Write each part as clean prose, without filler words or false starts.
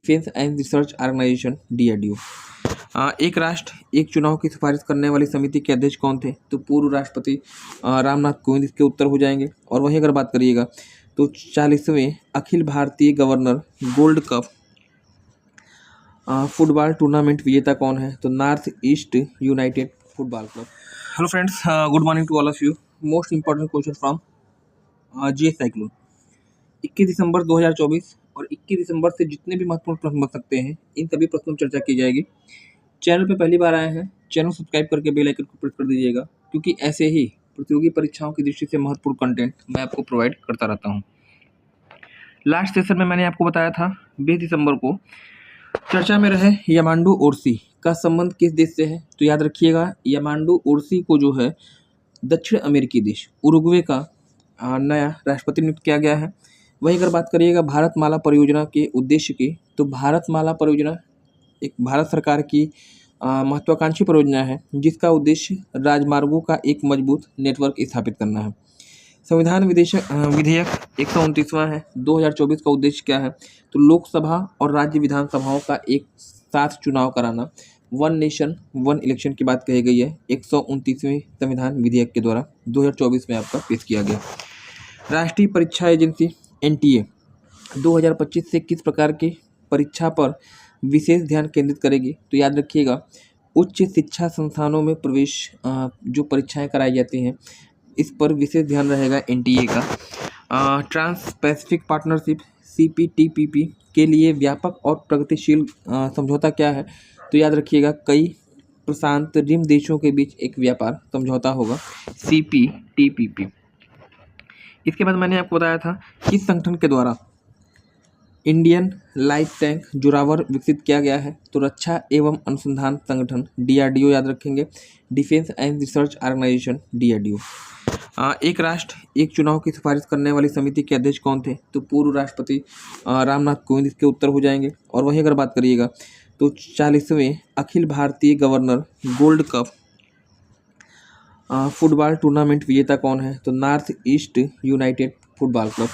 Defence and research organisation DRDO। एक राष्ट्र एक चुनाव की सिफारिश करने वाली समिति के अध्यक्ष कौन थे? तो पूर्व राष्ट्रपति रामनाथ कोविंद इसके उत्तर हो जाएंगे। और वहीं अगर बात करिएगा तो 40वें अखिल भारतीय governor gold cup football tournament विजेता कौन है? तो North East United Football Club. Hello friends, good morning to all of you. Most important question from GS cyclone. 21 दिसंबर 2024 और 21 दिसंबर से जितने भी महत्वपूर्ण प्रश्न बन सकते हैं इन सभी प्रश्नों पर चर्चा की जाएगी। चैनल पे पहली बार आए हैं, चैनल सब्सक्राइब करके बेल आइकन को प्रेस कर दीजिएगा, क्योंकि ऐसे ही प्रतियोगी परीक्षाओं की दृष्टि से महत्वपूर्ण कंटेंट मैं आपको प्रोवाइड करता रहता हूँ। लास्ट सेशन में मैंने आपको बताया था 20 दिसंबर को चर्चा में रहे यामांडू ओरसी का संबंध किस देश से है? तो याद रखिएगा, यामांडू ओरसी को जो है दक्षिण अमेरिकी देश उरुग्वे का नया राष्ट्रपति नियुक्त किया गया है। वहीं अगर बात करिएगा भारतमाला परियोजना के उद्देश्य की, तो भारतमाला परियोजना एक भारत सरकार की महत्वाकांक्षी परियोजना है जिसका उद्देश्य राजमार्गों का एक मजबूत नेटवर्क स्थापित करना है। संविधान विधेयक 129वां है 2024 का उद्देश्य क्या है? तो लोकसभा और राज्य विधानसभाओं का एक साथ चुनाव कराना, वन नेशन वन इलेक्शन की बात कही गई है 129वें संविधान विधेयक के द्वारा 2024 में आपका पेश किया गया। राष्ट्रीय परीक्षा एजेंसी NTA 2025 से किस प्रकार की परीक्षा पर विशेष ध्यान केंद्रित करेगी? तो याद रखिएगा, उच्च शिक्षा संस्थानों में प्रवेश जो परीक्षाएं कराई जाती हैं इस पर विशेष ध्यान रहेगा NTA का। ट्रांस पैसिफिक पार्टनरशिप CPTPP के लिए व्यापक और प्रगतिशील समझौता क्या है? तो याद रखिएगा, कई प्रशांत रिम देशों के बीच एक व्यापार समझौता होगा CPTPP। इसके बाद मैंने आपको बताया था किस संगठन के द्वारा इंडियन लाइफ टैंक जोरावर विकसित किया गया है? तो रक्षा एवं अनुसंधान संगठन DRDO याद रखेंगे, defence and research organisation DRDO। एक राष्ट्र एक चुनाव की सिफारिश करने वाली समिति के अध्यक्ष कौन थे? तो पूर्व राष्ट्रपति रामनाथ कोविंद इसके उत्तर हो जाएंगे। और वहीं अगर बात करिएगा तो 40वें अखिल भारतीय governor gold cup football tournament विजेता कौन है? तो North East United Football club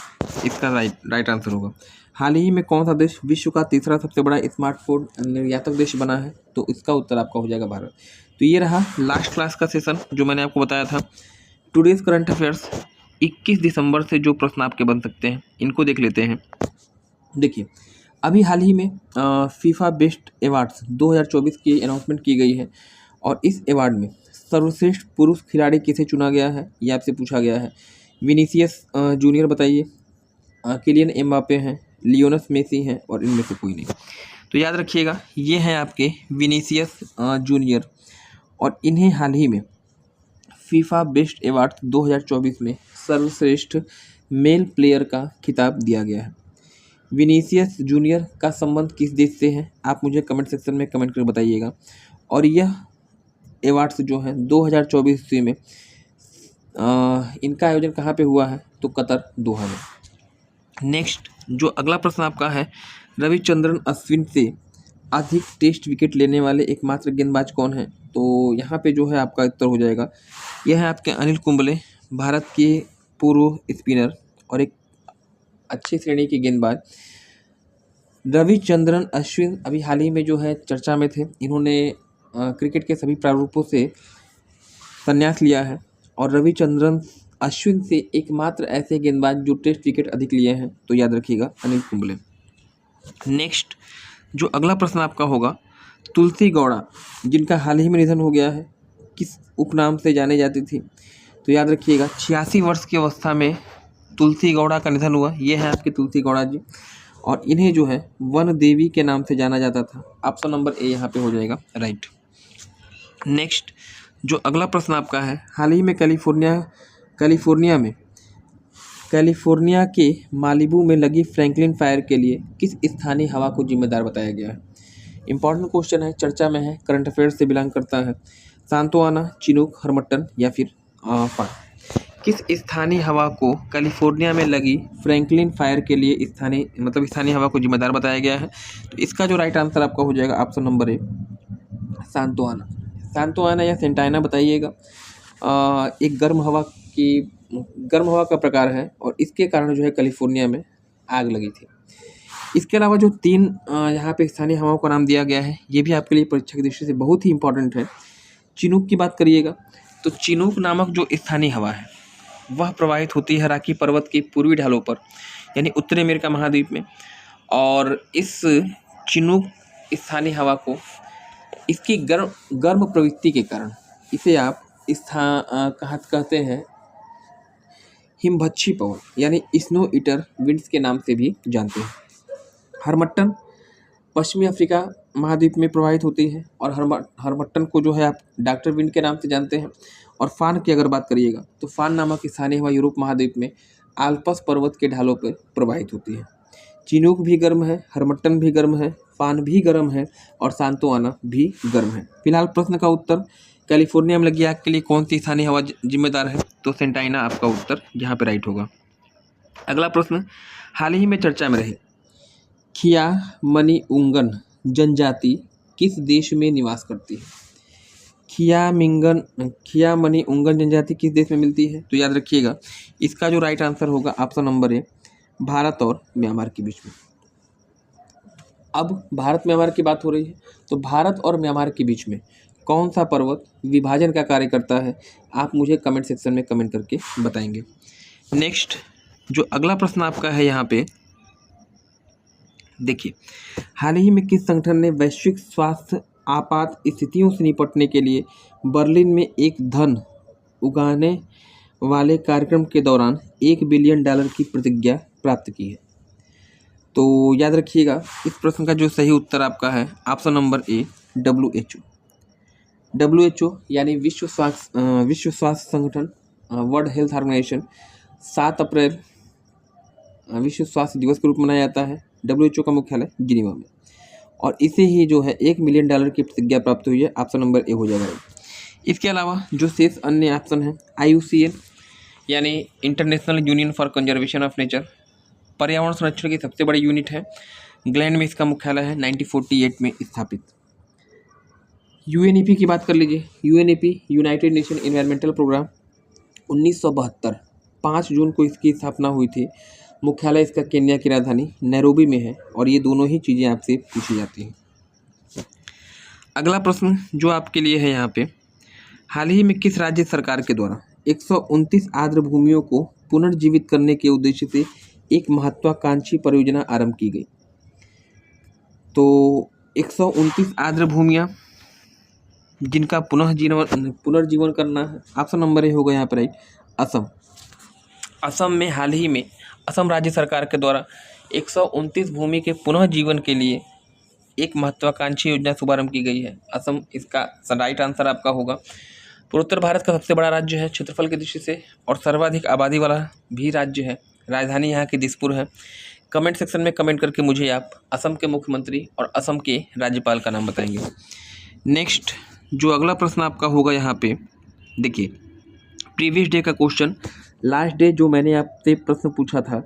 इसका राइट आंसर होगा। हाल ही में कौन सा देश विश्व का तीसरा सबसे बड़ा स्मार्टफोन निर्यातक देश बना है? तो इसका उत्तर आपका हो जाएगा भारत। तो ये रहा लास्ट क्लास का सेशन जो मैंने आपको बताया था। टुडेज करंट अफेयर्स 21 दिसंबर से जो प्रश्न आपके बन सकते हैं इनको देख लेते हैं। देखिए, अभी हाल ही में फीफा बेस्ट अवार्ड्स 2024 की अनाउंसमेंट की गई है और इस अवार्ड में सर्वश्रेष्ठ पुरुष खिलाड़ी किसे चुना गया है ये आपसे पूछा गया है। विनीसियस जूनियर बताइए, किलियन एम्बापे हैं, लियोनेल मेसी हैं और इनमें से कोई नहीं। तो याद रखिएगा, ये हैं आपके विनीसियस जूनियर और इन्हें हाल ही में फीफा बेस्ट अवार्ड 2024 में सर्वश्रेष्ठ मेल प्लेयर का खिताब दिया गया है। विनीसियस जूनियर का संबंध किस देश से है? आप मुझे कमेंट सेक्शन में कमेंट करके बताइएगा। और यह अवार्ड्स जो हैं 2024 ईस्वी में इनका आयोजन कहाँ पे हुआ है? तो कतर, दोहा में। नेक्स्ट जो अगला प्रश्न आपका है, रविचंद्रन अश्विन से अधिक टेस्ट विकेट लेने वाले एकमात्र गेंदबाज कौन है? तो यहाँ पे जो है आपका उत्तर हो जाएगा, यह है आपके अनिल कुंबले, भारत के पूर्व स्पिनर और एक अच्छी श्रेणी के गेंदबाज। रविचंद्रन अश्विन अभी हाल ही में जो है चर्चा में थे। इन्होंने क्रिकेट के सभी प्रारूपों से संन्यास लिया है और रविचंद्रन अश्विन से एकमात्र ऐसे गेंदबाज जो टेस्ट विकेट अधिक लिए हैं, तो याद रखिएगा अनिल कुंबले। नेक्स्ट जो अगला प्रश्न आपका होगा, तुलसी गौड़ा जिनका हाल ही में निधन हो गया है किस उपनाम से जाने जाती थी? तो याद रखिएगा 86 वर्ष की अवस्था में तुलसी गौड़ा का निधन हुआ। ये है आपके तुलसी गौड़ा जी और इन्हें जो है वन देवी के नाम से जाना जाता था। ऑप्शन नंबर A यहाँ पे हो जाएगा राइट। नेक्स्ट जो अगला प्रश्न आपका है, हाल ही में कैलिफोर्निया के मालिबू में लगी फ्रैंकलिन फायर के लिए किस स्थानीय हवा को जिम्मेदार बताया गया है? इंपॉर्टेंट क्वेश्चन है, चर्चा में है, करंट अफेयर्स से बिलोंग करता है। सांतोआना, चिनूक, हरमट्टन या फिर फार। किस स्थानीय हवा को कैलिफोर्निया में लगी फ्रैंकलिन फायर के लिए स्थानीय हवा को जिम्मेदार बताया गया है? तो इसका जो राइट आंसर आपका हो जाएगा ऑप्शन नंबर A, सांतोआना या सेंटाइना बताइएगा। एक गर्म हवा का प्रकार है और इसके कारण जो है कैलिफोर्निया में आग लगी थी। इसके अलावा जो 3 यहाँ पे स्थानीय हवाओं का नाम दिया गया है, ये भी आपके लिए परीक्षा की दृष्टि से बहुत ही इंपॉर्टेंट है। चिनूक की बात करिएगा तो चिनूक नामक जो स्थानीय हवा है वह प्रवाहित होती है राकी पर्वत के पूर्वी ढालों पर, यानी उत्तरी अमेरिका महाद्वीप में। और इस चिनूक स्थानीय हवा को इसकी गर्म प्रवृत्ति के कारण इसे आप कहते हैं हिमभक्षी पवन, यानी स्नो ईटर विंड्स के नाम से भी जानते हैं। हरमट्टन पश्चिमी अफ्रीका महाद्वीप में प्रवाहित होती है और हरमट्टन को जो है आप डॉक्टर विंड के नाम से जानते हैं। और फान की अगर बात करिएगा तो फान नामक स्थानीय हवा यूरोप महाद्वीप में आल्प्स पर्वत के ढालों पर प्रवाहित होती है। चिनूक भी गर्म है, हरमट्टन भी गर्म है, फान भी गर्म है और सांतोआना भी गर्म है। फिलहाल प्रश्न का उत्तर कैलिफोर्निया में लगी आग के लिए कौन सी स्थानीय हवा जिम्मेदार है, तो सेंटाइना आपका उत्तर यहाँ पे राइट होगा। अगला प्रश्न, हाल ही में चर्चा में रहे खियामनिउंगन जनजाति किस देश में निवास करती है? खियामनिउंगन जनजाति किस देश में मिलती है? तो याद रखिएगा इसका जो राइट आंसर होगा ऑप्शन नंबर ए, भारत और म्यांमार के बीच में। अब भारत म्यांमार की बात हो रही है तो भारत और म्यांमार के बीच में कौन सा पर्वत विभाजन का कार्य करता है, आप मुझे कमेंट सेक्शन में कमेंट करके बताएंगे। नेक्स्ट जो अगला प्रश्न आपका है यहाँ पे देखिए, हाल ही में किस संगठन ने वैश्विक स्वास्थ्य आपात स्थितियों से निपटने के लिए बर्लिन में एक धन उगाने वाले कार्यक्रम के दौरान $1 बिलियन की प्रतिज्ञा प्राप्त की है? तो याद रखिएगा इस प्रश्न का जो सही उत्तर आपका है ऑप्शन नंबर ए, WHO यानी विश्व स्वास्थ्य संगठन, वर्ल्ड हेल्थ ऑर्गेनाइजेशन 7 अप्रैल विश्व स्वास्थ्य दिवस के रूप में मनाया जाता है। WHO का मुख्यालय जिनेवा में, और इसे ही जो है $1 मिलियन की प्रतिज्ञा प्राप्त हुई है, ऑप्शन नंबर ए हो जाएगा। इसके अलावा जो शेष अन्य ऑप्शन है IUCN यानी international union for conservation of nature, पर्यावरण संरक्षण की सबसे बड़ी यूनिट है, इंग्लैंड में इसका मुख्यालय है, 1948 में स्थापित। UNEP की बात कर लीजिए, UNEP United Nation environmental programme 1972 5 जून को इसकी स्थापना हुई थी। मुख्यालय इसका केन्या की राजधानी नैरोबी में है, और ये दोनों ही चीज़ें आपसे पूछी जाती हैं। अगला प्रश्न जो आपके लिए है यहाँ पे, हाल ही में किस राज्य सरकार के द्वारा 129 आर्द्र भूमियों को पुनर्जीवित करने के उद्देश्य से एक महत्वाकांक्षी परियोजना आरंभ की गई? तो 129 आर्द्र भूमियाँ जिनका पुनर्जीवन करना है, ऑप्शन नंबर ए होगा यहाँ पर राइट, असम। असम में हाल ही में असम राज्य सरकार के द्वारा 129 भूमि के पुनः जीवन के लिए एक महत्वाकांक्षी योजना शुभारंभ की गई है। असम इसका राइट आंसर आपका होगा। पूर्वोत्तर भारत का सबसे बड़ा राज्य है क्षेत्रफल की दृष्टि से, और सर्वाधिक आबादी वाला भी राज्य है। राजधानी यहाँ की दिसपुर है। कमेंट सेक्शन में कमेंट करके मुझे आप असम के मुख्यमंत्री और असम के राज्यपाल का नाम बताएंगे। नेक्स्ट जो अगला प्रश्न आपका होगा यहाँ पे देखिए, प्रीवियस डे का क्वेश्चन, लास्ट डे जो मैंने आपसे प्रश्न पूछा था,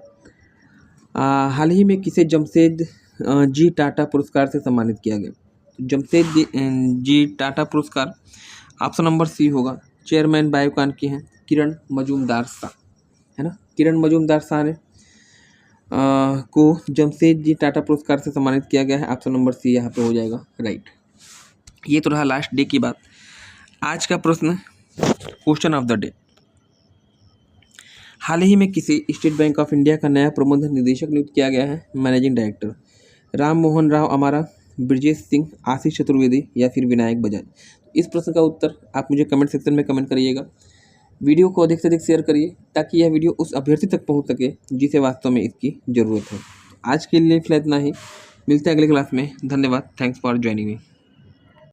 हाल ही में किसे जमशेद जी टाटा पुरस्कार से सम्मानित किया गया? जमशेद जी टाटा पुरस्कार ऑप्शन नंबर सी होगा, चेयरमैन बायोकॉन की हैं किरण मजूमदार शाह, है ना। किरण मजूमदार शाह ने को जमशेद जी टाटा पुरस्कार से सम्मानित किया गया है, ऑप्शन नंबर सी यहाँ पे हो जाएगा राइट। ये तो रहा लास्ट डे की बात। आज का प्रश्न, क्वेश्चन ऑफ द डे, हाल ही में किसे स्टेट बैंक ऑफ इंडिया का नया प्रबंध निदेशक नियुक्त किया गया है? मैनेजिंग डायरेक्टर राम मोहन राव अमारा, ब्रजेश सिंह, आशीष चतुर्वेदी या फिर विनायक बजाज? इस प्रश्न का उत्तर आप मुझे कमेंट सेक्शन में कमेंट करिएगा। वीडियो को अधिक से अधिक शेयर करिए ताकि यह वीडियो उस अभ्यर्थी तक पहुंच सके जिसे वास्तव में इसकी ज़रूरत है। आज के लिए फिलहाल इतना ही, मिलते हैं अगले क्लास में। धन्यवाद, थैंक्स फॉर ज्वाइनिंग मी।